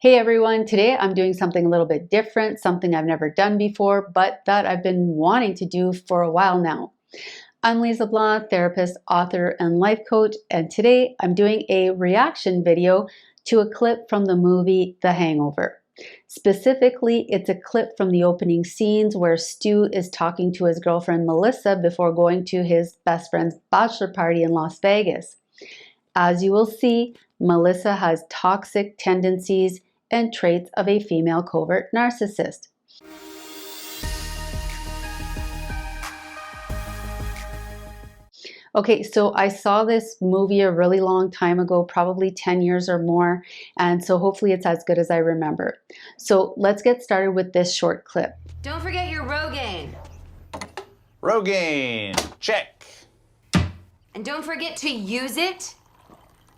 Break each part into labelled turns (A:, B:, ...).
A: Hey everyone, today I'm doing something a little bit different, something I've never done before, but that I've been wanting to do for a while now. I'm Lise Leblanc, therapist, author, and life coach, and today I'm doing a reaction video to a clip from the movie The Hangover. Specifically, it's a clip from the opening scenes where Stu is talking to his girlfriend Melissa before going to his best friend's bachelor party in Las Vegas. As you will see, Melissa has toxic tendencies and traits of a female covert narcissist. Okay, so I saw this movie a really long time ago, probably 10 years or more, and so hopefully it's as good as I remember. So let's get started with this short clip.
B: Don't forget your Rogaine.
C: Rogaine, check.
B: And don't forget to use it.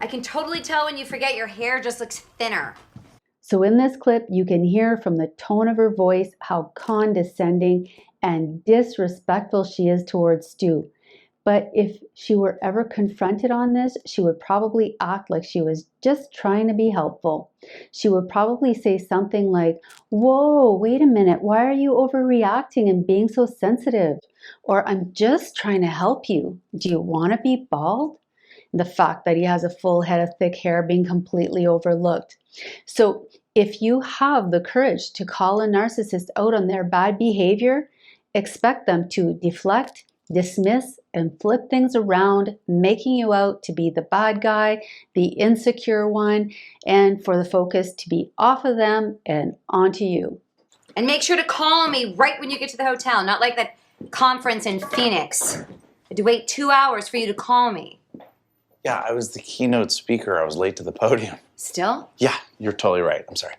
B: I can totally tell when you forget your hair just looks thinner.
A: So in this clip, you can hear from the tone of her voice how condescending and disrespectful she is towards Stu. But if she were ever confronted on this, she would probably act like she was just trying to be helpful. She would probably say something like, "Whoa, wait a minute, why are you overreacting and being so sensitive?" Or, "I'm just trying to help you. Do you want to be bald?" The fact that he has a full head of thick hair being completely overlooked. So if you have the courage to call a narcissist out on their bad behavior, expect them to deflect, dismiss, and flip things around, making you out to be the bad guy, the insecure one, and for the focus to be off of them and onto you.
B: And make sure to call me right when you get to the hotel, not like that conference in Phoenix. I had to wait 2 hours for you to call me.
C: Yeah, I was the keynote speaker. I was late to the podium.
B: Still?
C: Yeah, you're totally right. I'm sorry.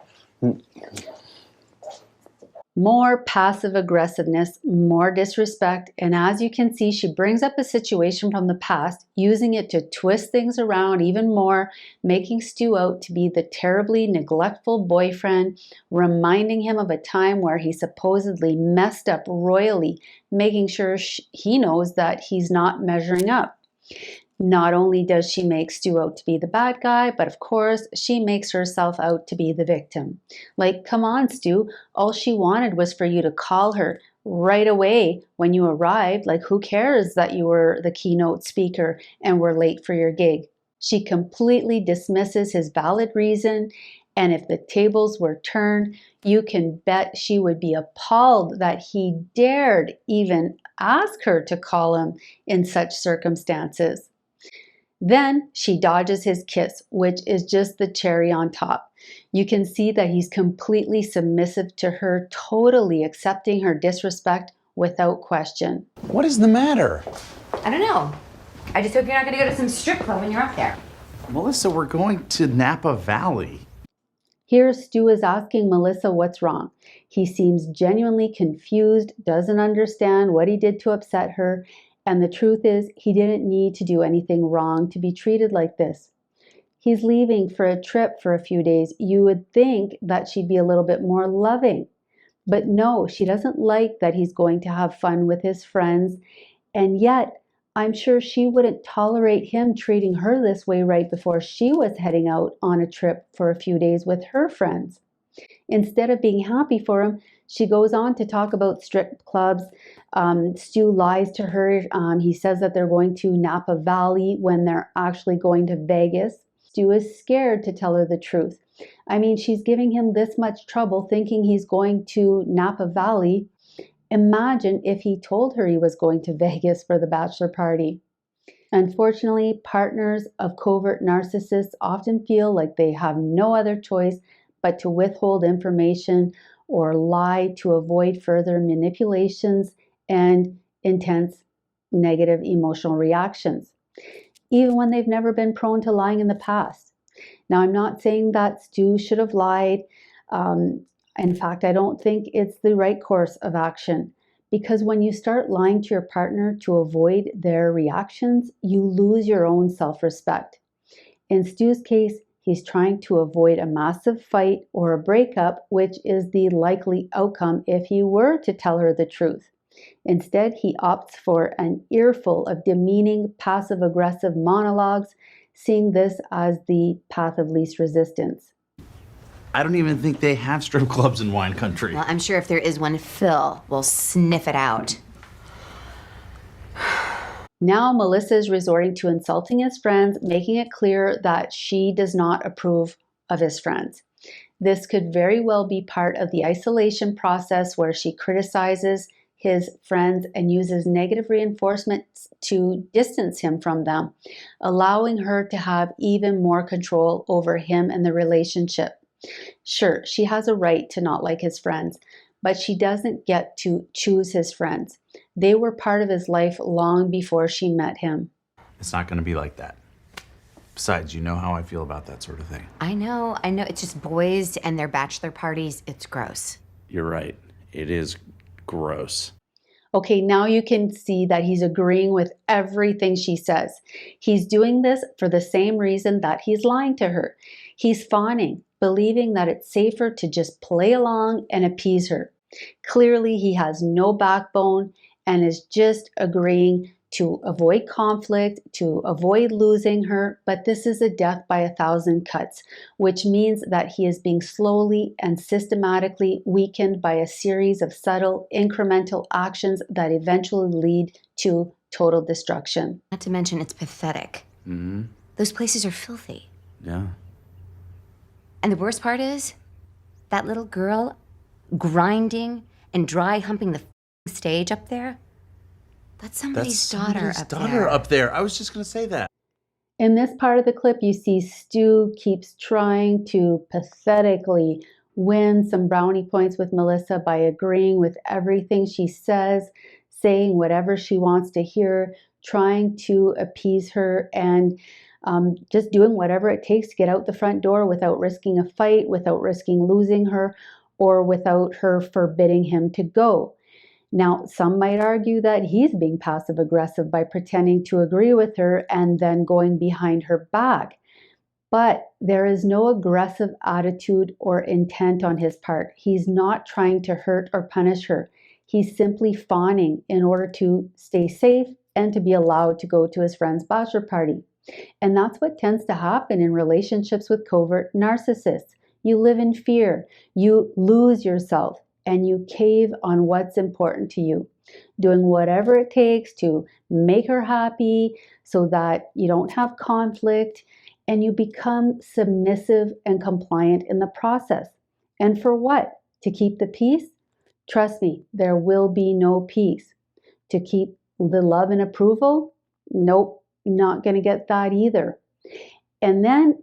A: More passive aggressiveness, more disrespect, and as you can see, she brings up a situation from the past, using it to twist things around even more, making Stu out to be the terribly neglectful boyfriend, reminding him of a time where he supposedly messed up royally, making sure he knows that he's not measuring up. Not only does she make Stu out to be the bad guy, but of course, she makes herself out to be the victim. Like, come on, Stu, all she wanted was for you to call her right away when you arrived. Like, who cares that you were the keynote speaker and were late for your gig? She completely dismisses his valid reason, and if the tables were turned, you can bet she would be appalled that he dared even ask her to call him in such circumstances. Then she dodges his kiss, which is just the cherry on top. You can see that he's completely submissive to her, totally accepting her disrespect without question.
C: What is the matter?
B: I don't know. I just hope you're not going to go to some strip club when you're up there.
C: Melissa, we're going to Napa Valley.
A: Here, Stu is asking Melissa what's wrong. He seems genuinely confused, doesn't understand what he did to upset her, and the truth is, he didn't need to do anything wrong to be treated like this. He's leaving for a trip for a few days. You would think that she'd be a little bit more loving. But no, she doesn't like that he's going to have fun with his friends. And yet, I'm sure she wouldn't tolerate him treating her this way right before she was heading out on a trip for a few days with her friends. Instead of being happy for him, she goes on to talk about strip clubs. Stu lies to her. He says that they're going to Napa Valley when they're actually going to Vegas. Stu is scared to tell her the truth. I mean, she's giving him this much trouble thinking he's going to Napa Valley. Imagine if he told her he was going to Vegas for the bachelor party. Unfortunately, partners of covert narcissists often feel like they have no other choice but to withhold information or lie to avoid further manipulations and intense negative emotional reactions, even when they've never been prone to lying in the past. Now, I'm not saying that Stu should have lied. In fact, I don't think it's the right course of action, because when you start lying to your partner to avoid their reactions, you lose your own self-respect. In Stu's case, he's trying to avoid a massive fight or a breakup, which is the likely outcome if he were to tell her the truth. Instead, he opts for an earful of demeaning, passive-aggressive monologues, seeing this as the path of least resistance.
C: I don't even think they have strip clubs in wine country.
B: Well, I'm sure if there is one, Phil will sniff it out.
A: Now Melissa is resorting to insulting his friends, making it clear that she does not approve of his friends. This could very well be part of the isolation process where she criticizes his friends and uses negative reinforcements to distance him from them, allowing her to have even more control over him and the relationship. Sure, she has a right to not like his friends, but she doesn't get to choose his friends. They were part of his life long before she met him.
C: It's not going to be like that. Besides, you know how I feel about that sort of thing.
B: I know. It's just boys and their bachelor parties. It's gross.
C: You're right. It is gross.
A: Okay, now you can see that he's agreeing with everything she says. He's doing this for the same reason that he's lying to her. He's fawning, believing that it's safer to just play along and appease her. Clearly, he has no backbone and is just agreeing to avoid conflict, to avoid losing her, but this is a death by 1,000 cuts, which means that he is being slowly and systematically weakened by a series of subtle, incremental actions that eventually lead to total destruction.
B: Not to mention, it's pathetic.
C: Mm-hmm.
B: Those places are filthy.
C: Yeah.
B: And the worst part is, that little girl grinding and dry humping the stage up there, that's somebody's daughter
C: up there. I was just going to say that.
A: In this part of the clip, you see Stu keeps trying to pathetically win some brownie points with Melissa by agreeing with everything she says, saying whatever she wants to hear, trying to appease her, and just doing whatever it takes to get out the front door without risking a fight, without risking losing her, or without her forbidding him to go. Now, some might argue that he's being passive aggressive by pretending to agree with her and then going behind her back. But there is no aggressive attitude or intent on his part. He's not trying to hurt or punish her. He's simply fawning in order to stay safe and to be allowed to go to his friend's bachelor party. And that's what tends to happen in relationships with covert narcissists. You live in fear, you lose yourself, and you cave on what's important to you, doing whatever it takes to make her happy so that you don't have conflict, and you become submissive and compliant in the process. And for what? To keep the peace? Trust me, there will be no peace. To keep the love and approval? Nope, not going to get that either. And then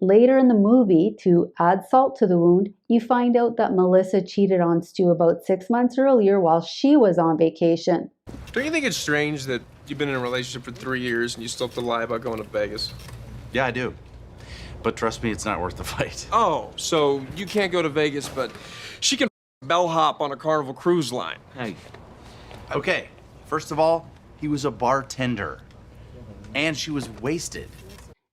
A: later in the movie, to add salt to the wound, you find out that Melissa cheated on Stu about 6 months earlier while she was on vacation.
D: Don't you think it's strange that you've been in a relationship for 3 years and you still have to lie about going to Vegas?
C: Yeah, I do. But trust me, it's not worth the fight.
D: Oh, so you can't go to Vegas, but she can bellhop on a Carnival cruise line.
C: Hey. Okay, first of all, he was a bartender. And she was wasted.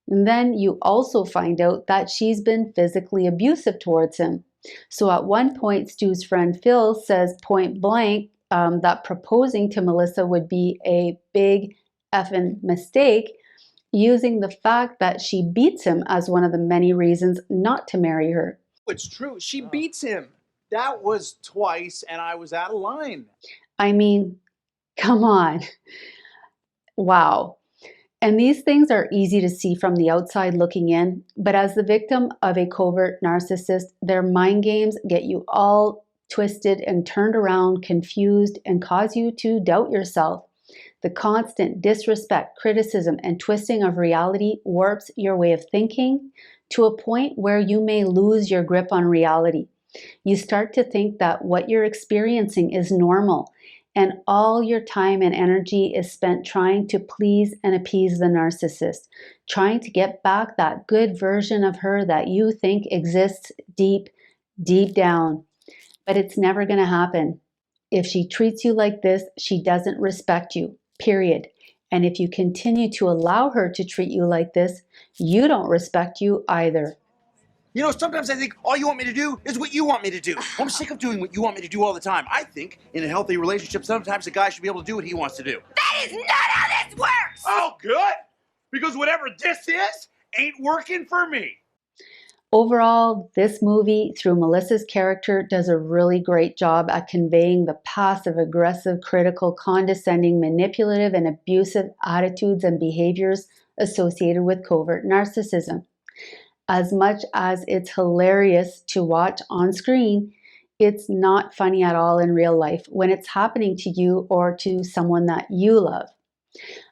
A: And then you also find out that she's been physically abusive towards him. So at one point, Stu's friend Phil says point blank that proposing to Melissa would be a big effing mistake, using the fact that she beats him as one of the many reasons not to marry her.
E: It's true. She beats him. That was twice, and I was out of line.
A: I mean, come on. Wow. And these things are easy to see from the outside looking in, but as the victim of a covert narcissist, their mind games get you all twisted and turned around, confused, and cause you to doubt yourself. The constant disrespect, criticism, and twisting of reality warps your way of thinking to a point where you may lose your grip on reality. You start to think that what you're experiencing is normal, and all your time and energy is spent trying to please and appease the narcissist, trying to get back that good version of her that you think exists deep down. But it's never going to happen. If she treats you like this, she doesn't respect you, period. And if you continue to allow her to treat you like this, you don't respect you either.
E: You know, sometimes I think all you want me to do is what you want me to do. I'm sick of doing what you want me to do all the time. I think in a healthy relationship, sometimes a guy should be able to do what he wants to do.
B: That is not how this works!
E: Oh, good. Because whatever this is ain't working for me.
A: Overall, this movie, through Melissa's character, does a really great job at conveying the passive, aggressive, critical, condescending, manipulative, and abusive attitudes and behaviors associated with covert narcissism. As much as it's hilarious to watch on screen, it's not funny at all in real life when it's happening to you or to someone that you love.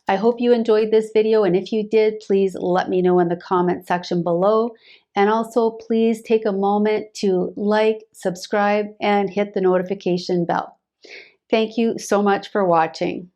A: I hope you enjoyed this video, and if you did, please let me know in the comment section below. And also, please take a moment to like, subscribe, and hit the notification bell. Thank you so much for watching.